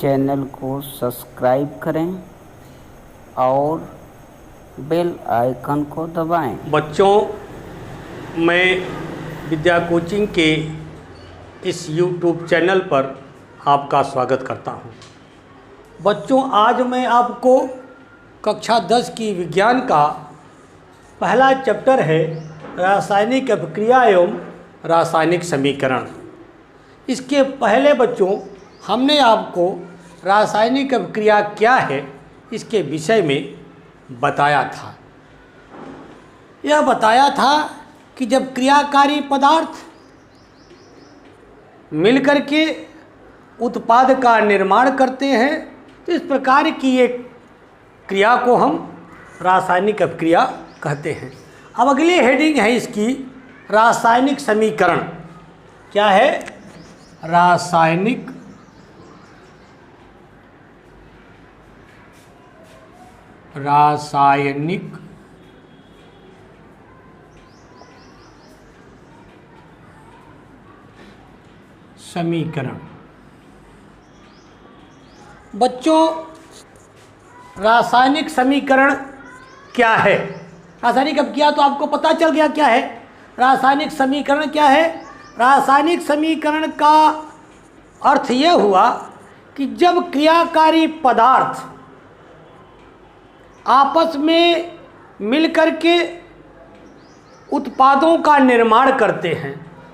Channel को subscribe करें और बेल आइकन को दबाएं। बच्चों, मैं विद्या कोचिंग के इस YouTube चैनल पर आपका स्वागत करता हूं। बच्चों, आज मैं आपको कक्षा 10 की विज्ञान का पहला चैप्टर है रासायनिक अभिक्रिया एवं रासायनिक समीकरण। इसके पहले बच्चों हमने आपको रासायनिक अभिक्रिया क्या है इसके विषय में बताया था। यह बताया था कि जब क्रियाकारी पदार्थ मिलकर के उत्पाद का निर्माण करते हैं तो इस प्रकार की एक क्रिया को हम रासायनिक अभिक्रिया कहते हैं। अब अगली हेडिंग है इसकी रासायनिक समीकरण। क्या है? रासायनिक समीकरण। बच्चों, रासायनिक समीकरण क्या है? रासायनिक अभिक्रिया तो आपको पता चल गया क्या है। रासायनिक समीकरण क्या है? रासायनिक समीकरण का अर्थ यह हुआ कि जब क्रियाकारी पदार्थ आपस में मिलकर के उत्पादों का निर्माण करते हैं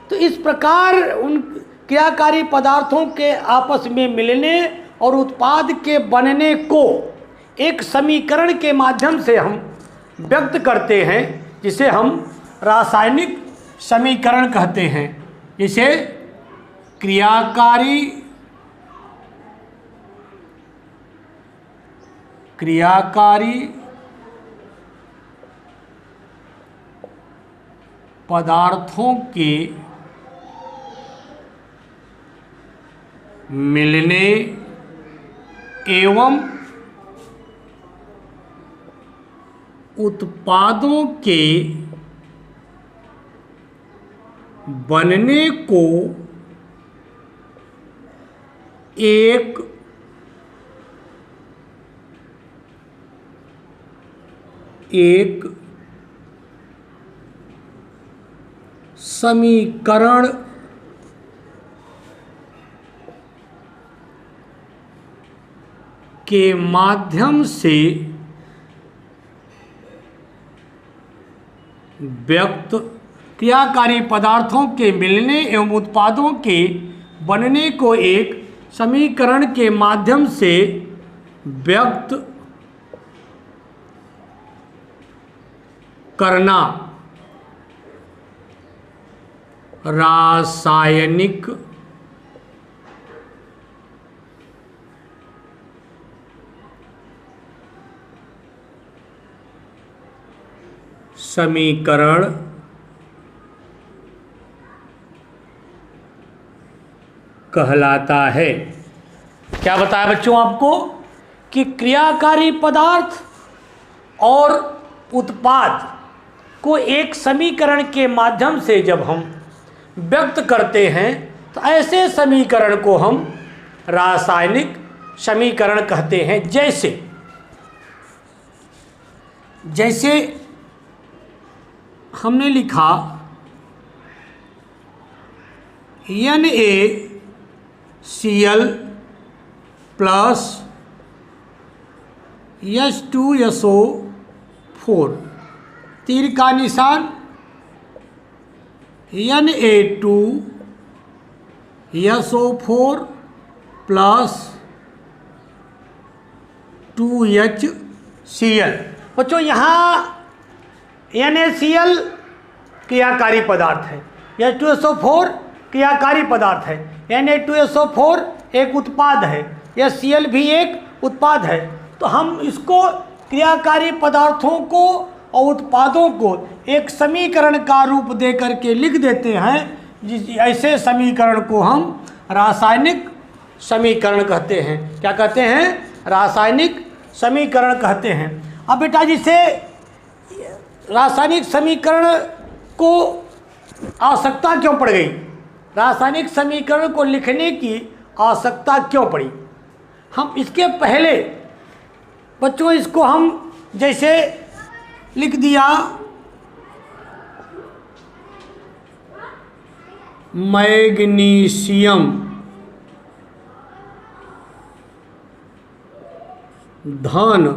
तो इस प्रकार उन क्रियाकारी पदार्थों के आपस में मिलने और उत्पाद के बनने को एक समीकरण के माध्यम से हम व्यक्त करते हैं, जिसे हम रासायनिक समीकरण कहते हैं। जिसे क्रियाकारी पदार्थों के मिलने एवं उत्पादों के बनने को एक समीकरण के माध्यम से व्यक्त क्रियाकारी पदार्थों के मिलने एवं उत्पादों के बनने को एक समीकरण के माध्यम से व्यक्त करना रासायनिक समीकरण कहलाता है। क्या बताया बच्चों आपको कि क्रियाकारी पदार्थ और उत्पाद को एक समीकरण के माध्यम से जब हम व्यक्त करते हैं तो ऐसे समीकरण को हम रासायनिक समीकरण कहते हैं। जैसे हमने लिखा NaCl प्लस H2SO4, तीर का निशान Na2SO4 प्लस 2HCl। बच्चों, यहाँ NaCl क्रियाकारी पदार्थ है, H2SO4 क्रियाकारी पदार्थ है, Na2SO4 एक उत्पाद है, यह Cl भी एक उत्पाद है। तो हम इसको क्रियाकारी पदार्थों को और उत्पादों को एक समीकरण का रूप दे करके लिख देते हैं। ऐसे समीकरण को हम रासायनिक समीकरण कहते हैं। क्या कहते हैं? रासायनिक समीकरण कहते हैं। अब बेटा, जिसे रासायनिक समीकरण को आवश्यकता क्यों पड़ गई? रासायनिक समीकरण को लिखने की आवश्यकता क्यों पड़ी? हम इसके पहले बच्चों इसको हम जैसे लिख दिया मैग्नीशियम, धन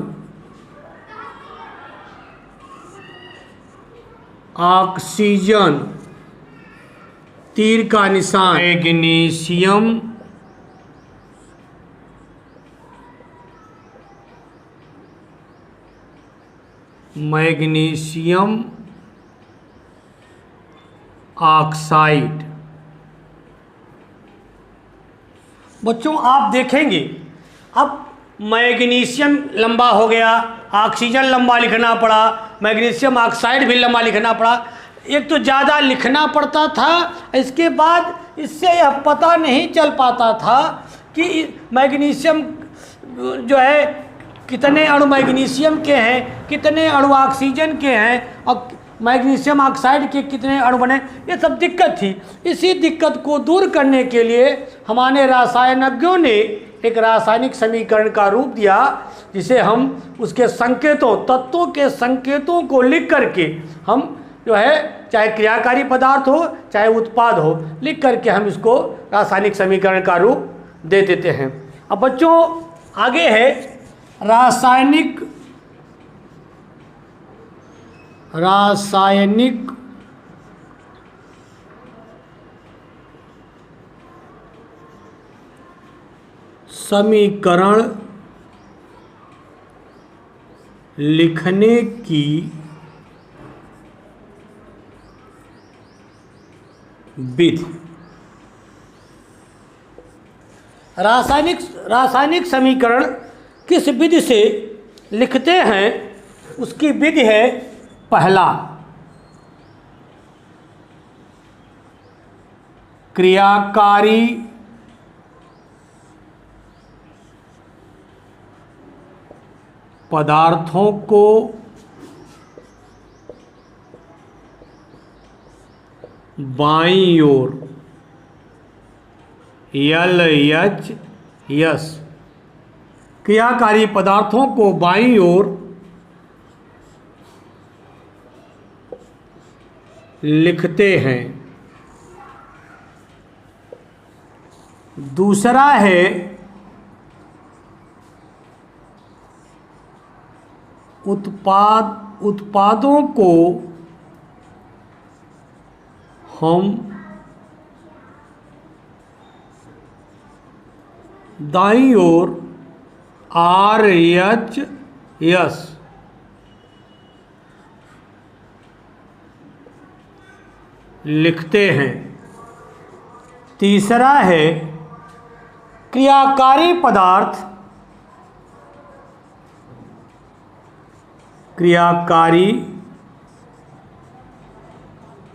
ऑक्सीजन, तीर का निशान, मैग्नीशियम मैग्नीशियम ऑक्साइड। बच्चों आप देखेंगे अब मैग्नीशियम लंबा हो गया, ऑक्सीजन लंबा लिखना पड़ा, मैग्नीशियम ऑक्साइड भी लंबा लिखना पड़ा। एक तो ज़्यादा लिखना पड़ता था, इसके बाद इससे यह पता नहीं चल पाता था कि मैग्नीशियम जो है कितने अणु मैग्नीशियम के हैं, कितने अणु ऑक्सीजन के हैं और मैग्नीशियम ऑक्साइड के कितने अणु बने, ये सब दिक्कत थी। इसी दिक्कत को दूर करने के लिए हमारे रसायनज्ञों ने एक रासायनिक समीकरण का रूप दिया, जिसे हम उसके संकेतों, तत्वों के संकेतों को लिख करके हम जो है चाहे क्रियाकारी पदार्थ हो चाहे उत्पाद हो, लिख करके हम इसको रासायनिक समीकरण का रूप दे देते हैं। अब बच्चों आगे है रासायनिक समीकरण लिखने की विधि। रासायनिक समीकरण किस विधि से लिखते हैं, उसकी विधि है पहला क्रियाकारी पदार्थों को बाईं ओर LHS, क्रियाकारी पदार्थों को बाईं ओर लिखते हैं। दूसरा है उत्पादों को हम दाईं ओर RHS लिखते हैं। तीसरा है क्रियाकारी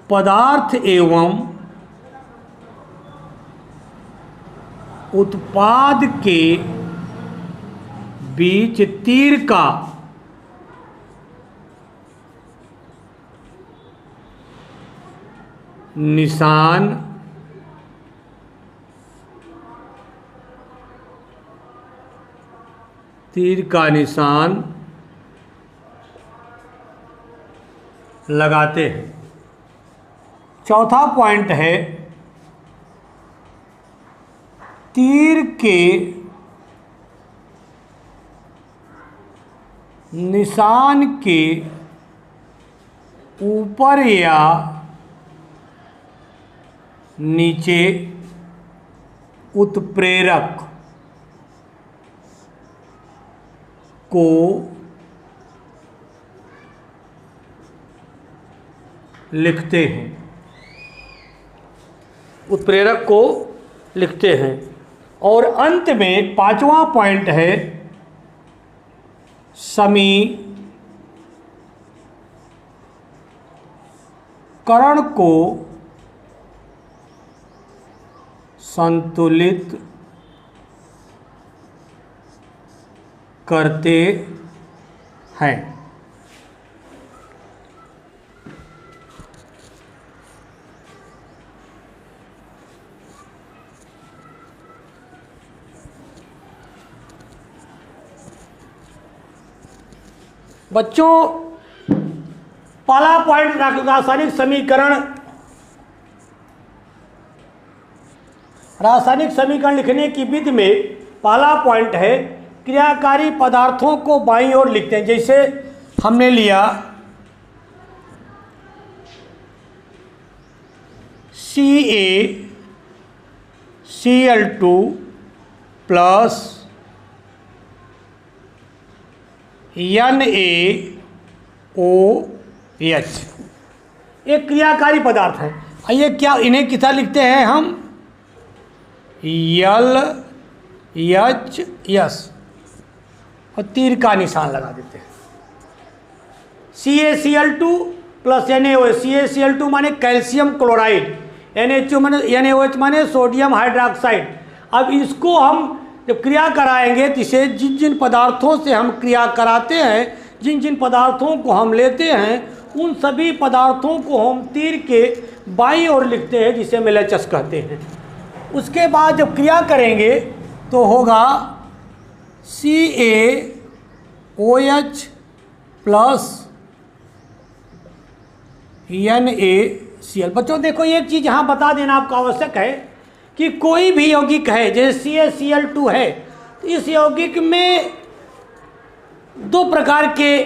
पदार्थ एवं उत्पाद के बीच तीर का निशान लगाते हैं। चौथा पॉइंट है तीर के निशान के ऊपर या नीचे उत्प्रेरक को लिखते हैं। उत्प्रेरक को लिखते हैं। और अंत में पांचवा पॉइंट है समीकरण को संतुलित करते हैं। बच्चों पहला पॉइंट रासायनिक समीकरण लिखने की विधि में पहला पॉइंट है क्रियाकारी पदार्थों को बाईं ओर लिखते हैं। जैसे हमने लिया CaCl2 प्लस NaOH, एक क्रियाकारी पदार्थ है। ये क्या, इन्हें कितना लिखते हैं हम? LHS और तीर का निशान लगा देते हैं। CaCl2 plus NaOH। CaCl2 माने कैल्शियम क्लोराइड, NaOH माने सोडियम हाइड्रोक्साइड। अब इसको हम जब क्रिया कराएंगे तो इसे जिन जिन पदार्थों से हम क्रिया कराते हैं, जिन जिन पदार्थों को हम लेते हैं, उन सभी पदार्थों को हम तीर के बाईं ओर लिखते हैं, जिसे हम LHS कहते हैं। उसके बाद जब क्रिया करेंगे तो होगा CaOH प्लस NaCl। बच्चों देखो एक चीज़ यहाँ बता देना आपको आवश्यक है कि कोई भी यौगिक है, जैसे CaCl2 है, तो इस यौगिक में दो प्रकार के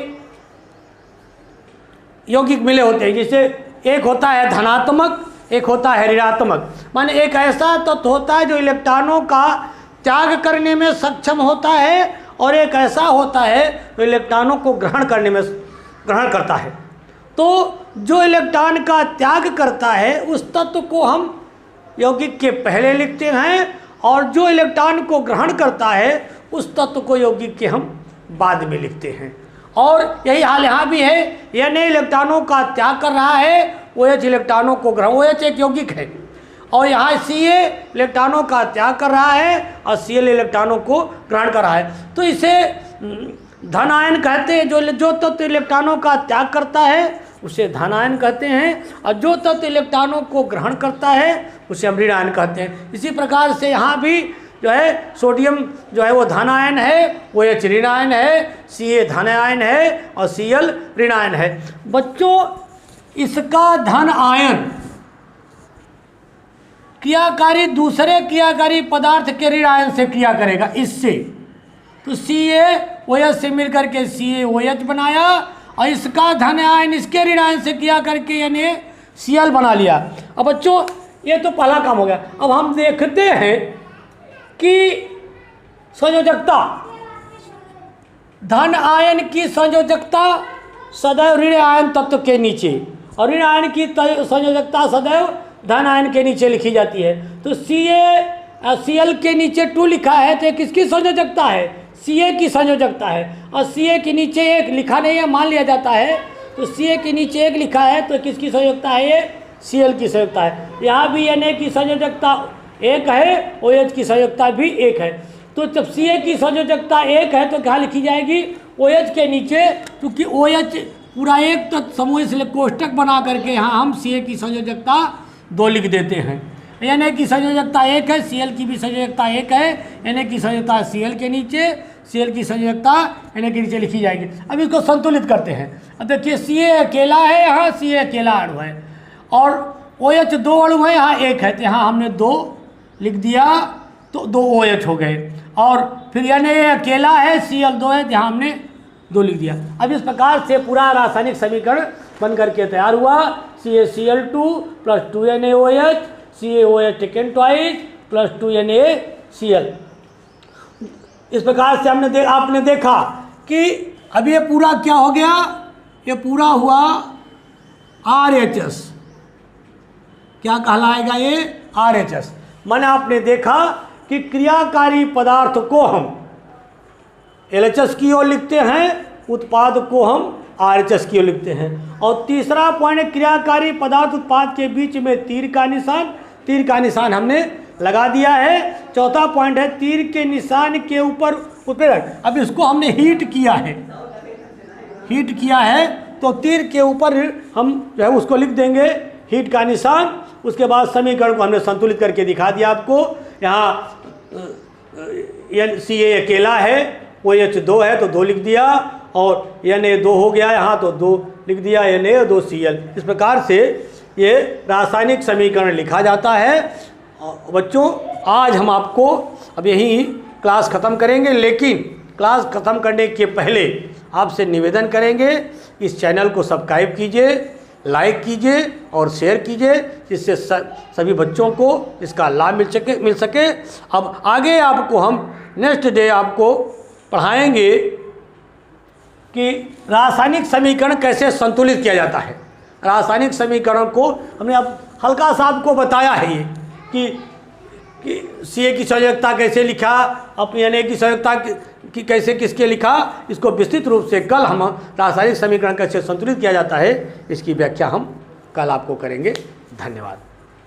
यौगिक मिले होते हैं। जैसे एक होता है धनात्मक, एक होता है ऋणात्मक। माने एक ऐसा तत्व होता है जो इलेक्ट्रॉनों का त्याग करने में सक्षम होता है, और एक ऐसा होता है जो इलेक्ट्रॉनों को ग्रहण करता है। तो जो इलेक्ट्रॉन का त्याग करता है उस तत्व को हम यौगिक के पहले लिखते हैं, और जो इलेक्ट्रॉन को ग्रहण करता है उस तत्व को यौगिक के हम बाद में लिखते हैं। और यही हाल यहाँ भी है, Na इलेक्ट्रॉनों का त्याग कर रहा है, OH इलेक्ट्रॉनों को ग्रहण, OH एक यौगिक है, और यहाँ Ca इलेक्ट्रॉनों का त्याग कर रहा है और Cl इलेक्ट्रॉनों को ग्रहण कर रहा है। तो इसे धन आयन कहते हैं। जो तत्व इलेक्ट्रॉनों का त्याग करता है उसे धन आयन कहते हैं, और जो तत्व इलेक्ट्रॉनों को ग्रहण करता है उसे हम ऋण आयन कहते हैं। इसी प्रकार से यहाँ भी जो है सोडियम जो है वो धन आयन है, OH ऋण आयन है, Ca धन आयन है और Cl ऋण आयन है। बच्चों इसका धन आयन क्रियाकारी दूसरे क्रियाकारी पदार्थ के ऋण आयन से क्रिया करेगा इससे, तो CaOH से मिलकर के CaOH बनाया, और इसका धन आयन इसके ऋण आयन से क्रिया करके NaCl बना लिया। अब बच्चों ये तो पहला काम हो गया। अब हम देखते हैं कि संयोजकता, धन आयन की संयोजकता सदैव ऋण आयन तत्व के नीचे, और ऋण आयन की संयोजकता सदैव धन आयन के नीचे लिखी जाती है। तो CaCl के नीचे 2 लिखा है तो किसकी संयोजकता है? Ca की संयोजकता है, और Ca के नीचे 1 लिखा नहीं है, मान लिया जाता है। तो Ca के नीचे 1 लिखा है तो किसकी संयोजकता है? ये Cl की संयोजकता है। यहाँ भी Na की संयोजकता 1 है, OH की संयोजकता भी 1 है। तो जब Ca की संयोजकता 1 है तो क्या लिखी जाएगी? OH के नीचे, क्योंकि OH पूरा एक तत्व समूह, इसलिए कोष्टक बना करके यहाँ हम Ca की संयोजकता 2 लिख देते हैं। Na की संयोजकता 1 है, Cl की भी संयोजकता 1 है। Na की संयोजकता Cl के नीचे, Cl की संयोजकता Na के नीचे लिखी जाएगी। अब इसको संतुलित करते हैं। अब देखिए Ca अकेला है, यहाँ Ca अकेला अणु है, और OH 2 अणु है, यहाँ 1 है, तो यहाँ हमने 2 लिख दिया तो 2 OH हो गए। और फिर Na अकेला है, Cl 2 है, तो यहाँ हमने 2 लिख दिया। अब इस प्रकार से पूरा रासायनिक समीकरण बन करके तैयार हुआ। CaCl2 plus 2NaOH, CaOH taken twice plus 2NaCl। इस प्रकार से आपने देखा कि अब ये पूरा क्या हो गया? ये पूरा हुआ RHS। क्या कहलाएगा ये? RHS। माने आपने देखा कि क्रियाकारी पदार्थ को हम LHS की ओर लिखते हैं, उत्पाद को हम RHS की ओर लिखते हैं। और तीसरा पॉइंट, क्रियाकारी पदार्थ उत्पाद के बीच में तीर का निशान हमने लगा दिया है। चौथा पॉइंट है तीर के निशान के ऊपर उत्प्रेरक। अब इसको हमने हीट किया है तो तीर के ऊपर हम जो है उसको लिख देंगे हीट का निशान। उसके बाद समीकरण को हमने संतुलित करके दिखा दिया आपको। यहाँ Ca अकेला है, OH 2 है तो 2 लिख दिया, और Na2 हो गया यहाँ तो 2 लिख दिया Na2Cl। इस प्रकार से ये रासायनिक समीकरण लिखा जाता है। बच्चों आज हम आपको अब यहीं क्लास ख़त्म करेंगे, लेकिन क्लास ख़त्म करने के पहले आपसे निवेदन करेंगे इस चैनल को सब्सक्राइब कीजिए, लाइक कीजिए और शेयर कीजिए, जिससे सभी बच्चों को इसका लाभ मिल सके। अब आगे आपको हम नेक्स्ट डे आपको पढ़ाएंगे कि रासायनिक समीकरण कैसे संतुलित किया जाता है। रासायनिक समीकरण को हमने अब हल्का सा आपको बताया है ये कि Ca की संयोजकता कैसे लिखा, अपनी Na की संयोजकता की कैसे किसके लिखा, इसको विस्तृत रूप से कल हम रासायनिक समीकरण कैसे संतुलित किया जाता है इसकी व्याख्या हम कल आपको करेंगे। धन्यवाद।